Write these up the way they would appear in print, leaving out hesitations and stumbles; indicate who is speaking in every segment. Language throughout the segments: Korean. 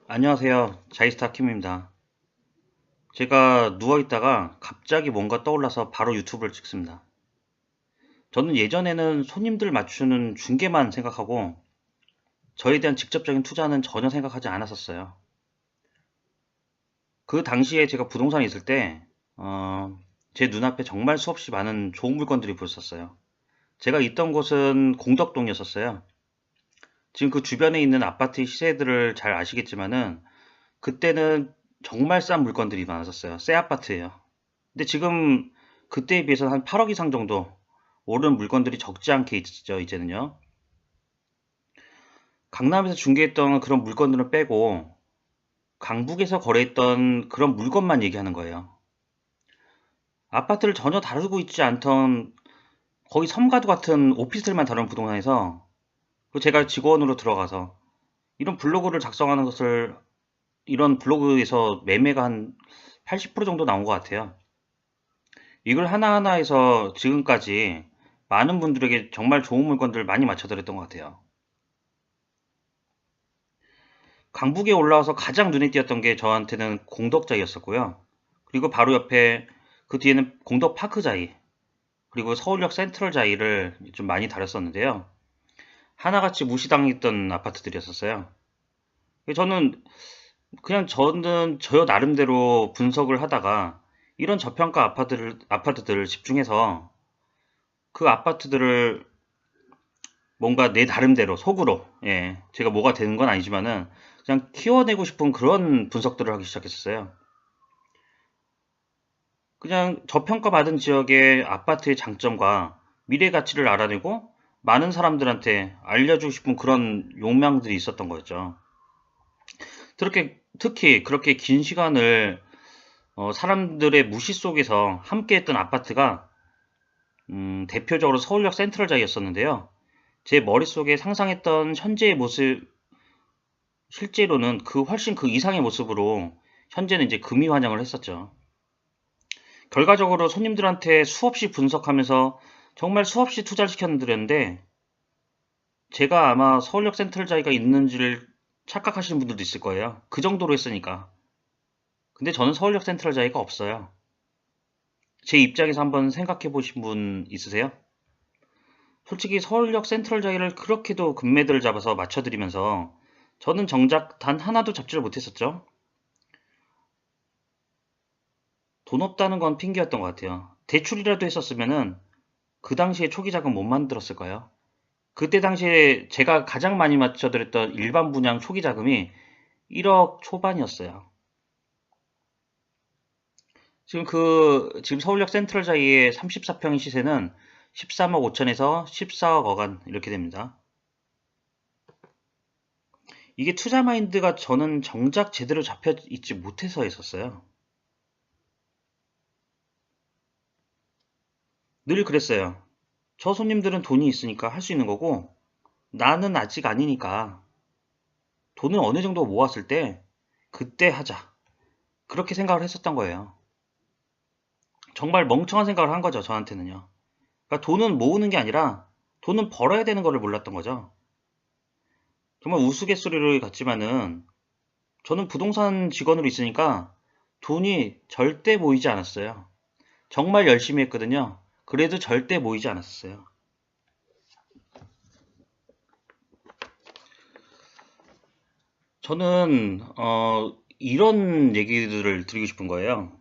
Speaker 1: 안녕하세요. 자이스타 킴입니다. 제가 누워있다가 갑자기 뭔가 떠올라서 바로 유튜브를 찍습니다. 저는 예전에는 손님들 맞추는 중개만 생각하고 저에 대한 직접적인 투자는 전혀 생각하지 않았었어요. 그 당시에 제가 부동산에 있을 때, 제 눈앞에 정말 수없이 많은 좋은 물건들이 보였었어요. 제가 있던 곳은 공덕동이었었어요. 지금 그 주변에 있는 아파트 시세들을 잘 아시겠지만은 그때는 정말 싼 물건들이 많았었어요. 새 아파트예요. 근데 지금 그때에 비해서 한 8억 이상 정도 오른 물건들이 적지 않게 있죠, 이제는요. 강남에서 중개했던 그런 물건들은 빼고 강북에서 거래했던 그런 물건만 얘기하는 거예요. 아파트를 전혀 다루고 있지 않던 거의 섬가도 같은 오피스텔만 다루는 부동산에서 제가 직원으로 들어가서 이런 블로그를 작성하는 것을 이런 블로그에서 매매가 한 80% 정도 나온 것 같아요. 이걸 하나하나해서 지금까지 많은 분들에게 정말 좋은 물건들 많이 맞춰드렸던 것 같아요. 강북에 올라와서 가장 눈에 띄었던 게 저한테는 공덕자이였었고요. 그리고 바로 옆에 그 뒤에는 공덕파크자이, 그리고 서울역 센트럴자이를 좀 많이 다뤘었는데요. 하나같이 무시당했던 아파트들이었었어요. 저는 저 나름대로 분석을 하다가 이런 저평가 아파트들을 집중해서 그 아파트들을 뭔가 내 나름대로 속으로, 예, 제가 뭐가 되는 건 아니지만은 그냥 키워내고 싶은 그런 분석들을 하기 시작했었어요. 그냥 저평가받은 지역의 아파트의 장점과 미래 가치를 알아내고 많은 사람들한테 알려주고 싶은 그런 욕망들이 있었던 거였죠. 특히 그렇게 긴 시간을 사람들의 무시 속에서 함께했던 아파트가 대표적으로 서울역 센트럴자이였었는데요. 제 머릿속에 상상했던 현재의 모습, 실제로는 훨씬 그 이상의 모습으로 현재는 이제 금이 환영을 했었죠. 결과적으로 손님들한테 수없이 분석하면서 정말 수없이 투자를 시켰는데 제가 아마 서울역 센트럴자이가 있는지를 착각하시는 분들도 있을 거예요. 그 정도로 했으니까. 근데 저는 서울역 센트럴자이가 없어요. 제 입장에서 한번 생각해 보신 분 있으세요? 솔직히 서울역 센트럴자이를 그렇게도 금매들을 잡아서 맞춰드리면서 저는 정작 단 하나도 잡지를 못했었죠. 돈 없다는 건 핑계였던 것 같아요. 대출이라도 했었으면은 그 당시에 초기 자금 못 만들었을까요? 그때 당시에 제가 가장 많이 맞춰드렸던 일반 분양 초기 자금이 1억 초반이었어요. 지금 서울역 센트럴자이의 34평의 시세는 13억 5천에서 14억 어간 이렇게 됩니다. 이게 투자 마인드가 저는 정작 제대로 잡혀 있지 못해서 있었어요. 늘 그랬어요. 저 손님들은 돈이 있으니까 할 수 있는 거고 나는 아직 아니니까 돈을 어느 정도 모았을 때 그때 하자. 그렇게 생각을 했었던 거예요. 정말 멍청한 생각을 한 거죠, 저한테는요. 그러니까 돈은 모으는 게 아니라 돈은 벌어야 되는 거를 몰랐던 거죠. 정말 우스갯소리로 같지만은 저는 부동산 직원으로 있으니까 돈이 절대 모이지 않았어요. 정말 열심히 했거든요. 그래도 절대 모이지 않았어요. 저는 이런 얘기들을 드리고 싶은 거예요.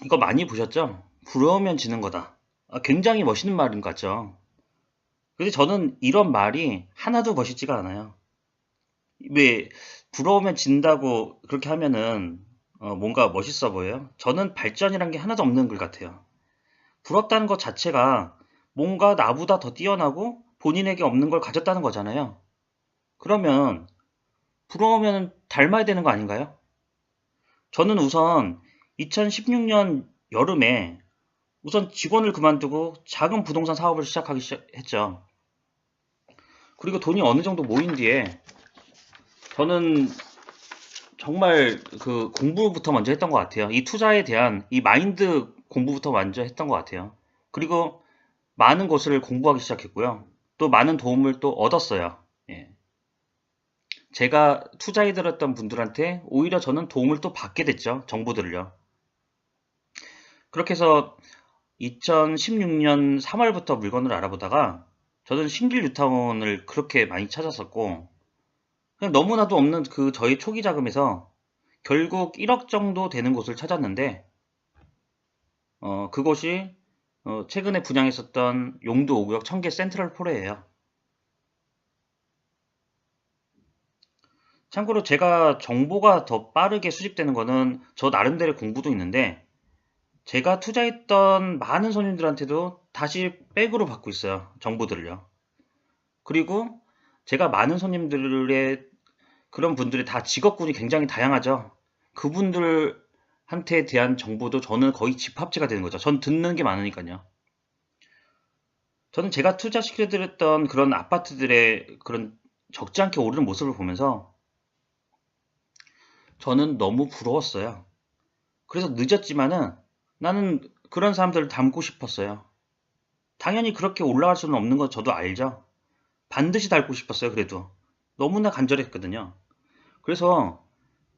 Speaker 1: 이거 많이 보셨죠? 부러우면 지는 거다. 굉장히 멋있는 말인 것 같죠? 근데 저는 이런 말이 하나도 멋있지가 않아요. 왜 부러우면 진다고 그렇게 하면은 뭔가 멋있어 보여요? 저는 발전이란 게 하나도 없는 글 같아요. 부럽다는 것 자체가 뭔가 나보다 더 뛰어나고 본인에게 없는 걸 가졌다는 거잖아요. 그러면 부러우면 닮아야 되는 거 아닌가요? 저는 우선 2016년 여름에 우선 직원을 그만두고 작은 부동산 사업을 시작하기 시작했죠. 그리고 돈이 어느 정도 모인 뒤에 저는 정말 그 공부부터 먼저 했던 것 같아요. 이 투자에 대한 이 마인드 공부부터 먼저 했던 것 같아요. 그리고 많은 것을 공부하기 시작했고요. 또 많은 도움을 또 얻었어요. 예. 제가 투자해드렸던 분들한테 오히려 저는 도움을 또 받게 됐죠. 정보들을요. 그렇게 해서 2016년 3월부터 물건을 알아보다가 저는 신길 뉴타운을 그렇게 많이 찾았었고, 그냥 너무나도 없는 그 저희 초기 자금에서 결국 1억 정도 되는 곳을 찾았는데, 그곳이 최근에 분양했었던 용도 5구역 청계 센트럴포레예요. 참고로 제가 정보가 더 빠르게 수집되는 거는 저 나름대로의 공부도 있는데, 제가 투자했던 많은 손님들한테도 다시 백으로 받고 있어요. 정보들을요. 그리고 제가 많은 손님들의 그런 분들이 다 직업군이 굉장히 다양하죠. 그분들한테 대한 정보도 저는 거의 집합체가 되는 거죠. 전 듣는 게 많으니까요. 저는 제가 투자시켜드렸던 그런 아파트들의 그런 적지 않게 오르는 모습을 보면서 저는 너무 부러웠어요. 그래서 늦었지만은 나는 그런 사람들을 닮고 싶었어요. 당연히 그렇게 올라갈 수는 없는 건 저도 알죠. 반드시 닮고 싶었어요. 그래도 너무나 간절했거든요. 그래서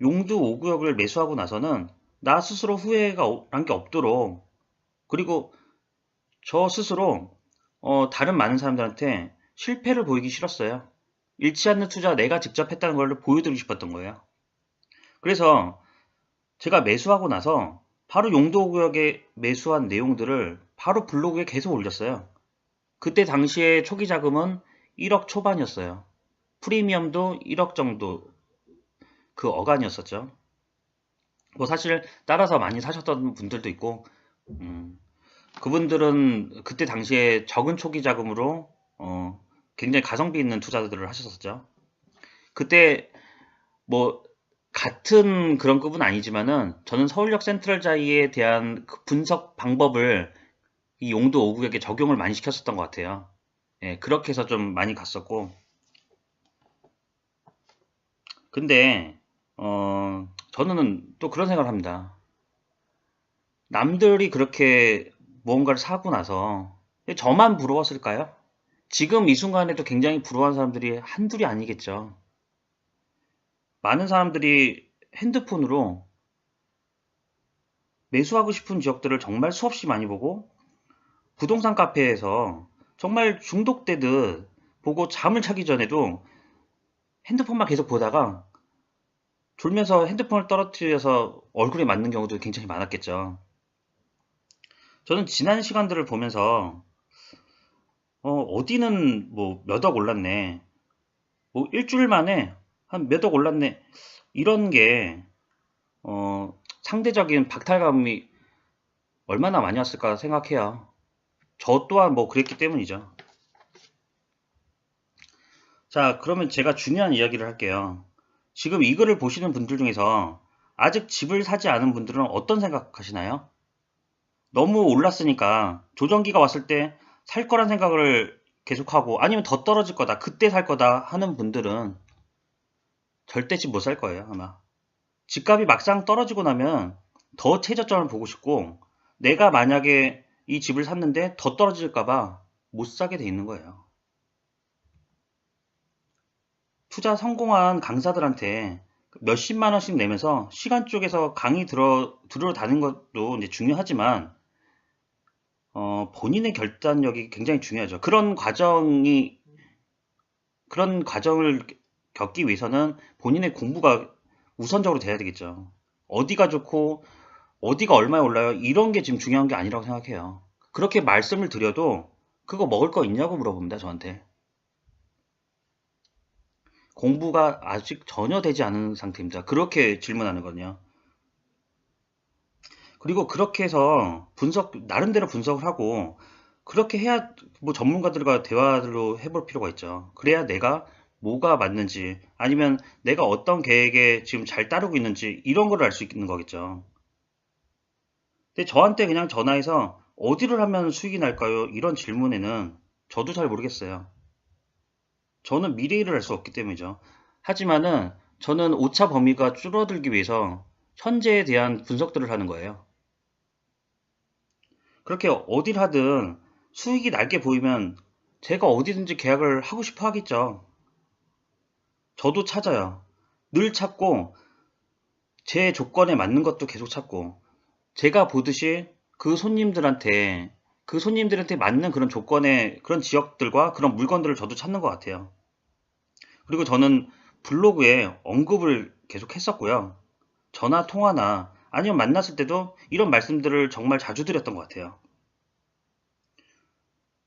Speaker 1: 용두 5구역을 매수하고 나서는 나 스스로 후회가 난 게 없도록, 그리고 저 스스로 다른 많은 사람들한테 실패를 보이기 싫었어요. 잃지 않는 투자 내가 직접 했다는 걸 보여드리고 싶었던 거예요. 그래서 제가 매수하고 나서 바로 용도 5구역에 매수한 내용들을 바로 블로그에 계속 올렸어요. 그때 당시에 초기 자금은 1억 초반이었어요. 프리미엄도 1억 정도 그 어간이었었죠. 뭐 사실 따라서 많이 사셨던 분들도 있고, 그분들은 그때 당시에 적은 초기 자금으로 굉장히 가성비 있는 투자들을 하셨었죠. 그때 뭐 같은 그런 급은 아니지만은 저는 서울역 센트럴자이에 대한 그 분석 방법을 이 용도 5구역에 적용을 많이 시켰었던 것 같아요. 예, 그렇게 해서 좀 많이 갔었고, 근데 저는 또 그런 생각을 합니다. 남들이 그렇게 무언가를 사고 나서 저만 부러웠을까요? 지금 이 순간에도 굉장히 부러워하는 사람들이 한둘이 아니겠죠. 많은 사람들이 핸드폰으로 매수하고 싶은 지역들을 정말 수없이 많이 보고, 부동산 카페에서 정말 중독되듯 보고 잠을 자기 전에도 핸드폰만 계속 보다가 졸면서 핸드폰을 떨어뜨려서 얼굴에 맞는 경우도 굉장히 많았겠죠. 저는 지난 시간들을 보면서 어디는 뭐 몇 억 올랐네, 뭐 일주일 만에 한 몇 억 올랐네, 이런 게 상대적인 박탈감이 얼마나 많이 왔을까 생각해요. 저 또한 뭐 그랬기 때문이죠. 자, 그러면 제가 중요한 이야기를 할게요. 지금 이 글을 보시는 분들 중에서 아직 집을 사지 않은 분들은 어떤 생각하시나요? 너무 올랐으니까 조정기가 왔을 때 살 거란 생각을 계속하고, 아니면 더 떨어질 거다, 그때 살 거다 하는 분들은 절대 집 못 살 거예요, 아마. 집값이 막상 떨어지고 나면 더 최저점을 보고 싶고, 내가 만약에 이 집을 샀는데 더 떨어질까 봐 못 사게 돼 있는 거예요. 투자 성공한 강사들한테 몇십만 원씩 내면서 시간 쪽에서 강의 들으러 다니는 것도 이제 중요하지만, 본인의 결단력이 굉장히 중요하죠. 그런 과정을 겪기 위해서는 본인의 공부가 우선적으로 돼야 되겠죠. 어디가 좋고, 어디가 얼마에 올라요, 이런 게 지금 중요한 게 아니라고 생각해요. 그렇게 말씀을 드려도 그거 먹을 거 있냐고 물어봅니다, 저한테. 공부가 아직 전혀 되지 않은 상태입니다. 그렇게 질문하는 거든요. 그리고 그렇게 해서 나름대로 분석을 하고, 그렇게 해야 뭐 전문가들과 대화로 해볼 필요가 있죠. 그래야 내가 뭐가 맞는지, 아니면 내가 어떤 계획에 지금 잘 따르고 있는지, 이런 걸 알 수 있는 거겠죠. 근데 저한테 그냥 전화해서 어디를 하면 수익이 날까요, 이런 질문에는 저도 잘 모르겠어요. 저는 미래일을 알 수 없기 때문이죠. 하지만은 저는 오차 범위가 줄어들기 위해서 현재에 대한 분석들을 하는 거예요. 그렇게 어딜 하든 수익이 날게 보이면 제가 어디든지 계약을 하고 싶어 하겠죠. 저도 찾아요. 늘 찾고 제 조건에 맞는 것도 계속 찾고 제가 보듯이 그 손님들한테 맞는 그런 조건의 그런 지역들과 그런 물건들을 저도 찾는 것 같아요. 그리고 저는 블로그에 언급을 계속 했었고요. 전화 통화나 아니면 만났을 때도 이런 말씀들을 정말 자주 드렸던 것 같아요.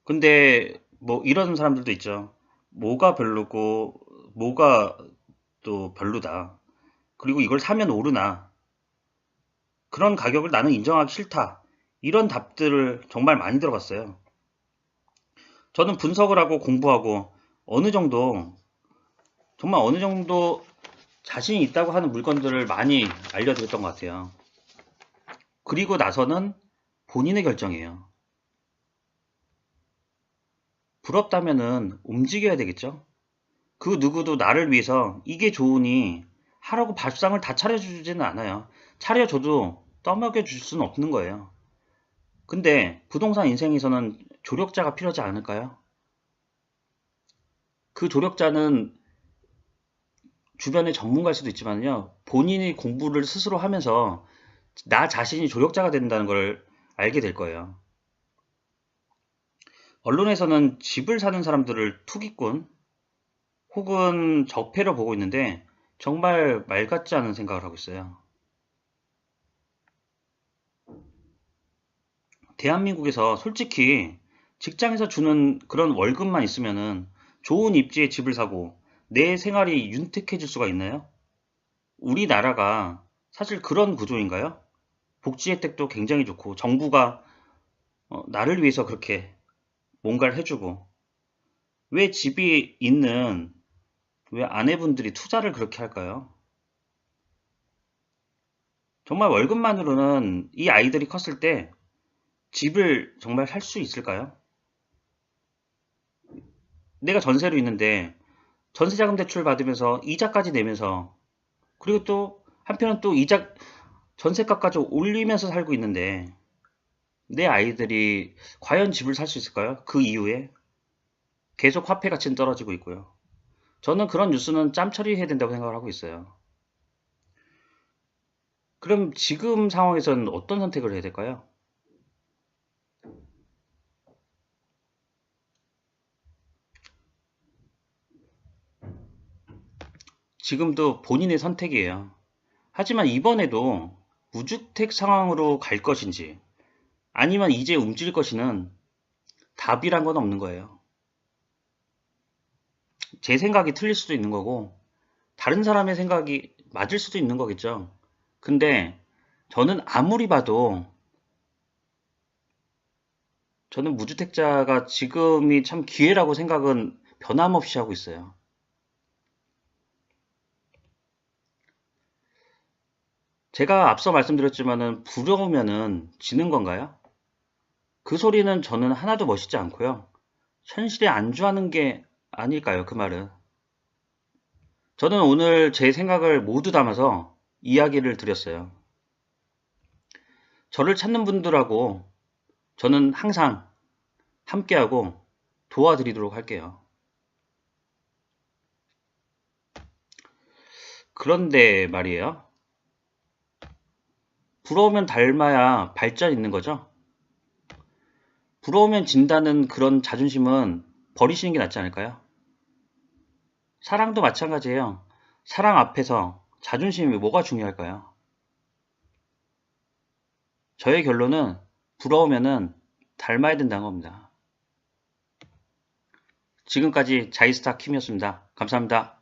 Speaker 1: 근데 뭐 이런 사람들도 있죠. 뭐가 별로고 뭐가 또 별로다. 그리고 이걸 사면 오르나. 그런 가격을 나는 인정하기 싫다. 이런 답들을 정말 많이 들어봤어요. 저는 분석을 하고 공부하고 어느 정도 정말 어느 정도 자신이 있다고 하는 물건들을 많이 알려드렸던 것 같아요. 그리고 나서는 본인의 결정이에요. 부럽다면은 움직여야 되겠죠? 그 누구도 나를 위해서 이게 좋으니 하라고 밥상을 다 차려주지는 않아요. 차려줘도 떠먹여 줄 수는 없는 거예요. 근데 부동산 인생에서는 조력자가 필요하지 않을까요? 그 조력자는 주변의 전문가일 수도 있지만요. 본인이 공부를 스스로 하면서 나 자신이 조력자가 된다는 걸 알게 될 거예요. 언론에서는 집을 사는 사람들을 투기꾼 혹은 적폐로 보고 있는데 정말 말 같지 않은 생각을 하고 있어요. 대한민국에서 솔직히 직장에서 주는 그런 월급만 있으면은 좋은 입지에 집을 사고 내 생활이 윤택해질 수가 있나요? 우리나라가 사실 그런 구조인가요? 복지 혜택도 굉장히 좋고 정부가 나를 위해서 그렇게 뭔가를 해주고 왜 집이 있는 왜 아내분들이 투자를 그렇게 할까요? 정말 월급만으로는 이 아이들이 컸을 때 집을 정말 살 수 있을까요? 내가 전세로 있는데 전세자금 대출 받으면서 이자까지 내면서 그리고 또 한편은 또 이자 전세값까지 올리면서 살고 있는데 내 아이들이 과연 집을 살 수 있을까요? 그 이후에 계속 화폐 가치는 떨어지고 있고요. 저는 그런 뉴스는 짬 처리해야 된다고 생각을 하고 있어요. 그럼 지금 상황에서는 어떤 선택을 해야 될까요? 지금도 본인의 선택이에요. 하지만 이번에도 무주택 상황으로 갈 것인지 아니면 이제 움직일 것이는 답이란 건 없는 거예요. 제 생각이 틀릴 수도 있는 거고 다른 사람의 생각이 맞을 수도 있는 거겠죠. 근데 저는 아무리 봐도 저는 무주택자가 지금이 참 기회라고 생각은 변함없이 하고 있어요. 제가 앞서 말씀드렸지만은 부러우면은 지는 건가요? 그 소리는 저는 하나도 멋있지 않고요. 현실에 안주하는 게 아닐까요? 그 말은. 저는 오늘 제 생각을 모두 담아서 이야기를 드렸어요. 저를 찾는 분들하고 저는 항상 함께하고 도와드리도록 할게요. 그런데 말이에요. 부러우면 닮아야 발전 있는 거죠? 부러우면 진다는 그런 자존심은 버리시는 게 낫지 않을까요? 사랑도 마찬가지예요. 사랑 앞에서 자존심이 뭐가 중요할까요? 저의 결론은 부러우면은 닮아야 된다는 겁니다. 지금까지 자이스타 킴이었습니다. 감사합니다.